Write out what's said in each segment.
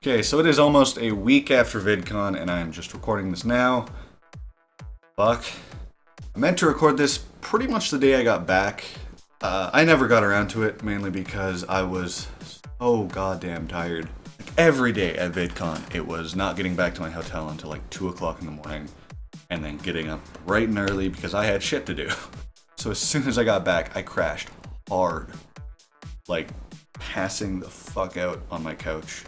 Okay, so it is almost a week after VidCon, and I am just recording this now. Fuck. I meant to record this pretty much the day I got back. I never got around to it, mainly because I was so goddamn tired. Like, every day at VidCon, it was not getting back to my hotel until like 2 o'clock in the morning, and then getting up bright and early because I had shit to do. So as soon as I got back, I crashed hard. Like, passing the fuck out on my couch.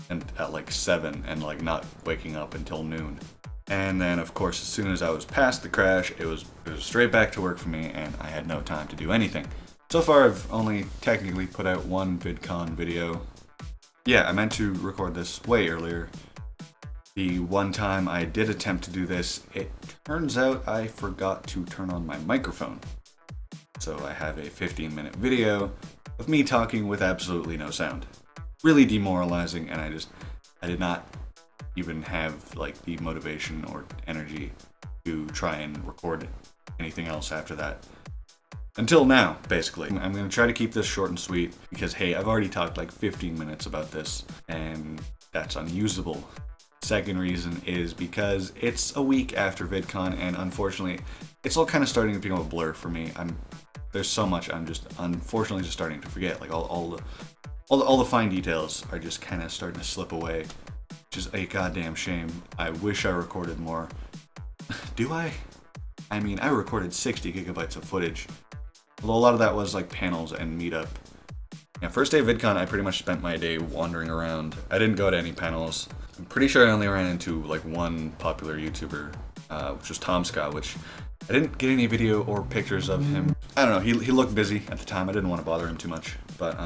And at like 7 and like not waking up until noon. And then of course as soon as I was past the crash, it was straight back to work for me, and I had no time to do anything. So far I've only technically put out one VidCon video. Yeah, I meant to record this way earlier. The one time I did attempt to do this, it turns out I forgot to turn on my microphone. So I have a 15-minute video of me talking with absolutely no sound. Really demoralizing, and I did not even have like the motivation or energy to try and record anything else after that. Until now, basically. I'm going to try to keep this short and sweet because, hey, I've already talked like 15 minutes about this, and that's unusable. Second reason is because it's a week after VidCon, and unfortunately, it's all kind of starting to become a blur for me. There's so much I'm just unfortunately just starting to forget. Like all the fine details are just kind of starting to slip away, which is a goddamn shame. I wish I recorded more. Do I? I mean, I recorded 60 gigabytes of footage, although a lot of that was like panels and meetup. Yeah, first day of VidCon, I pretty much spent my day wandering around. I didn't go to any panels. I'm pretty sure I only ran into like one popular YouTuber, which was Tom Scott, which I didn't get any video or pictures of him. I don't know, he looked busy at the time. I didn't want to bother him too much, but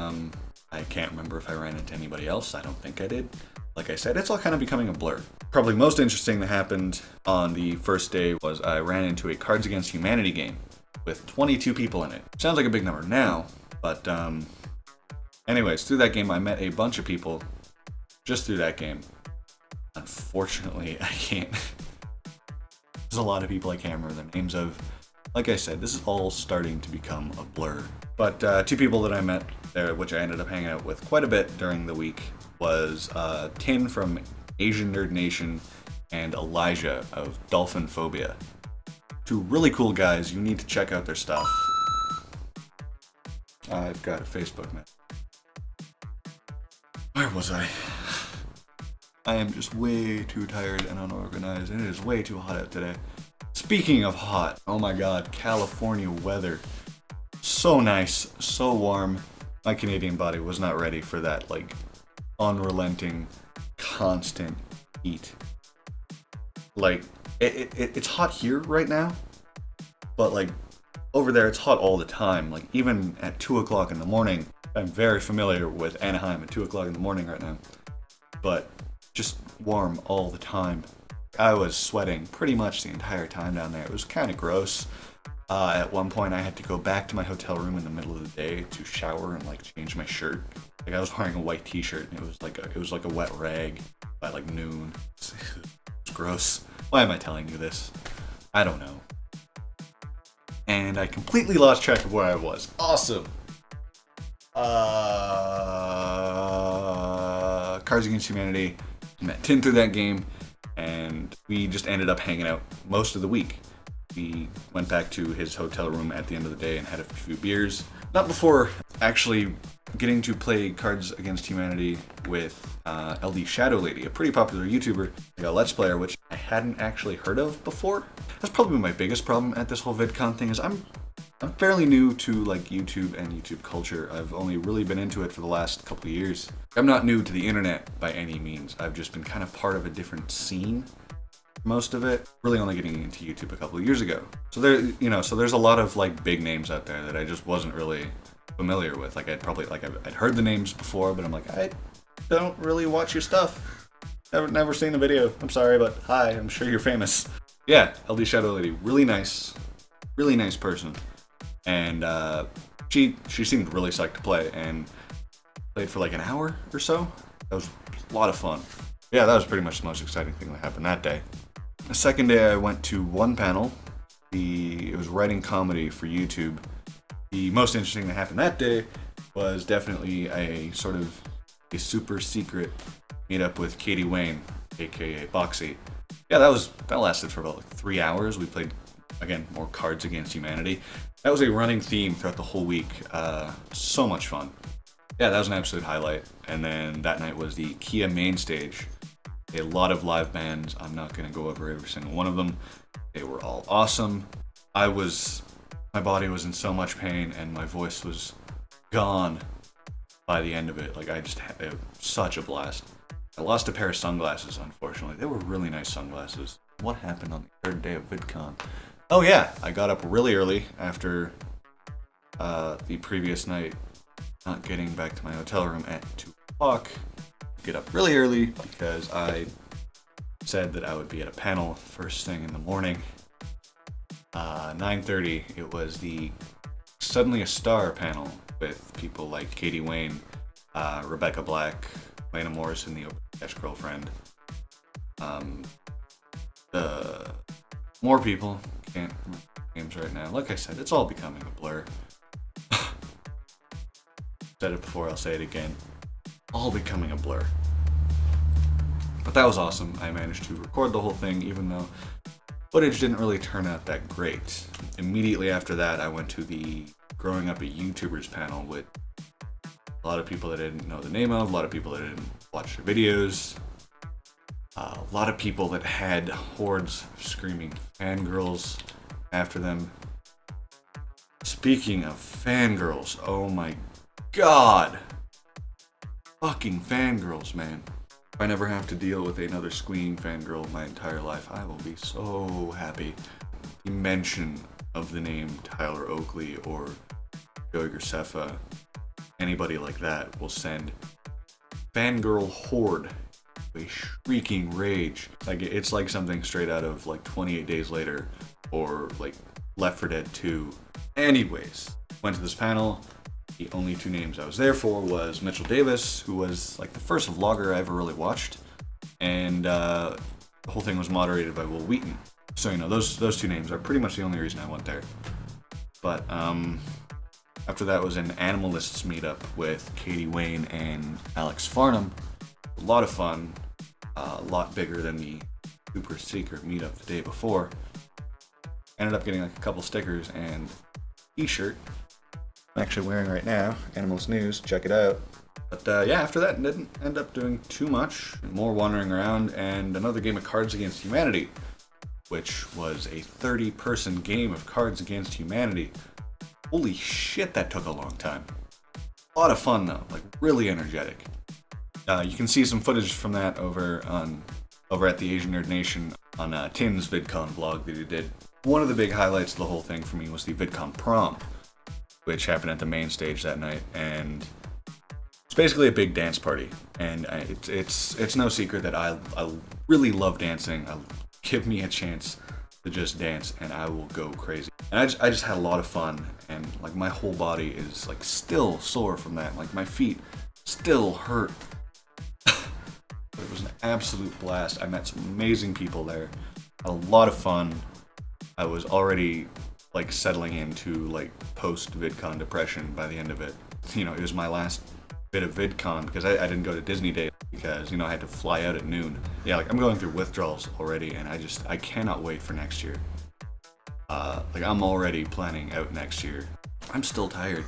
I can't remember if I ran into anybody else. I don't think I did. Like I said, it's all kind of becoming a blur. Probably most interesting that happened on the first day was I ran into a Cards Against Humanity game with 22 people in it. Sounds like a big number now, but anyways, through that game I met a bunch of people just through that game. Unfortunately, I can't. There's a lot of people I can't remember the names of. Like I said, this is all starting to become a blur. But two people that I met there, which I ended up hanging out with quite a bit during the week, was Tin from Asian Nerd Nation and Elijah of Dolphin Phobia. Two really cool guys. You need to check out their stuff. I've got a Facebook, man. Where was I? I am just way too tired and unorganized, and it is way too hot out today. Speaking of hot, oh my god, California weather. So nice, so warm. My Canadian body was not ready for that, like, unrelenting, constant heat. Like, it's hot here right now, but like, over there it's hot all the time. Like, even at 2 o'clock in the morning, I'm very familiar with Anaheim at 2 o'clock in the morning right now. But just warm all the time. I was sweating pretty much the entire time down there. It was kind of gross. At one point, I had to go back to my hotel room in the middle of the day to shower and like change my shirt. Like, I was wearing a white T-shirt, and it was like a wet rag by like noon. It was gross. Why am I telling you this? I don't know. And I completely lost track of where I was. Awesome. Cards Against Humanity. I met Tin through that game, and we just ended up hanging out most of the week. We went back to his hotel room at the end of the day and had a few beers. Not before actually getting to play Cards Against Humanity with LD Shadow Lady, a pretty popular YouTuber, like a Let's Player, which I hadn't actually heard of before. That's probably my biggest problem at this whole VidCon thing, is I'm fairly new to like YouTube and YouTube culture. I've only really been into it for the last couple of years. I'm not new to the internet by any means. I've just been kind of part of a different scene. Most of it, really only getting into YouTube a couple of years ago. So there's a lot of like big names out there that I just wasn't really familiar with. Like I'd heard the names before, but I'm like, I don't really watch your stuff. Never seen the video. I'm sorry, but hi, I'm sure you're famous. Yeah, LD Shadow Lady, really nice person. And she seemed really psyched to play, and played for like an hour or so. That was a lot of fun. Yeah, that was pretty much the most exciting thing that happened that day. The second day I went to one panel. It was writing comedy for YouTube. The most interesting that happened that day was definitely a sort of a super secret meetup with Katie Wayne, aka Boxy. Yeah, that lasted for about like 3 hours. We played, again, more Cards Against Humanity. That was a running theme throughout the whole week. So much fun. Yeah, that was an absolute highlight. And then that night was the Kia main stage. A lot of live bands. I'm not going to go over every single one of them. They were all awesome. My body was in so much pain and my voice was gone by the end of it. Like, I just had such a blast. I lost a pair of sunglasses, unfortunately. They were really nice sunglasses. What happened on the third day of Vidcon? Oh yeah, I got up really early after the previous night, not getting back to my hotel room at 2 o'clock. Get up really early because I said that I would be at a panel first thing in the morning. 9:30, it was the Suddenly a Star panel with people like Katie Wayne, Rebecca Black, Lena Morrison, the Overcash Girlfriend. More people, can't remember names right now. Like I said, it's all becoming a blur. Said it before, I'll say it again. All becoming a blur. But that was awesome. I managed to record the whole thing, even though footage didn't really turn out that great. Immediately after that, I went to the Growing Up a YouTubers panel with a lot of people that I didn't know the name of, a lot of people that I didn't watch their videos, a lot of people that had hordes of screaming fangirls after them. Speaking of fangirls, oh my god! Fucking fangirls, man. If I never have to deal with another squealing fangirl my entire life, I will be so happy. The mention of the name Tyler Oakley or Joey Graceffa, anybody like that, will send fangirl horde to a shrieking rage. Like, it's like something straight out of like 28 Days Later or like Left 4 Dead 2. Anyways, went to this panel. The only 2 names I was there for was Mitchell Davis, who was like the first vlogger I ever really watched, and the whole thing was moderated by Will Wheaton. So, you know, those 2 names are pretty much the only reason I went there. But after that was an Animalists meetup with Katie Wayne and Alex Farnham. A lot of fun, a lot bigger than the super secret meetup the day before. Ended up getting like a couple stickers and a t-shirt I'm actually wearing right now. Animals News, check it out. But yeah, after that, didn't end up doing too much. More wandering around and another game of Cards Against Humanity, which was a 30-person game of Cards Against Humanity. Holy shit, that took a long time. A lot of fun though, like really energetic. You can see some footage from that over at the Asian Nerd Nation on Tim's Vidcon vlog that he did. One of the big highlights of the whole thing for me was the Vidcon prom, which happened at the main stage that night, and it's basically a big dance party. And it's no secret that I really love dancing. Give me a chance to just dance, and I will go crazy. And I just had a lot of fun, and like my whole body is like still sore from that. Like my feet still hurt. But it was an absolute blast. I met some amazing people there. Had a lot of fun. I was already like settling into like post VidCon depression by the end of it. You know, it was my last bit of VidCon because I didn't go to Disney Day because, you know, I had to fly out at noon. Yeah, like I'm going through withdrawals already, and I cannot wait for next year. Like I'm already planning out next year. I'm still tired.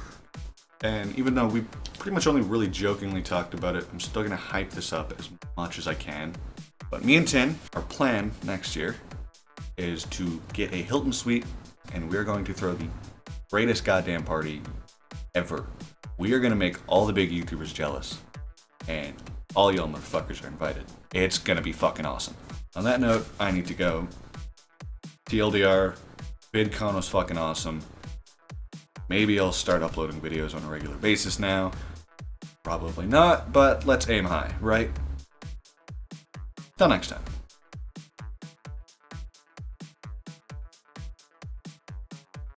And even though we pretty much only really jokingly talked about it, I'm still gonna hype this up as much as I can. But me and Tin, our plan next year is to get a Hilton suite, and we're going to throw the greatest goddamn party ever. We are gonna make all the big YouTubers jealous, and all y'all motherfuckers are invited. It's gonna be fucking awesome. On that note, I need to go. TLDR, VidCon was fucking awesome. Maybe I'll start uploading videos on a regular basis now. Probably not, but let's aim high, right? Till next time.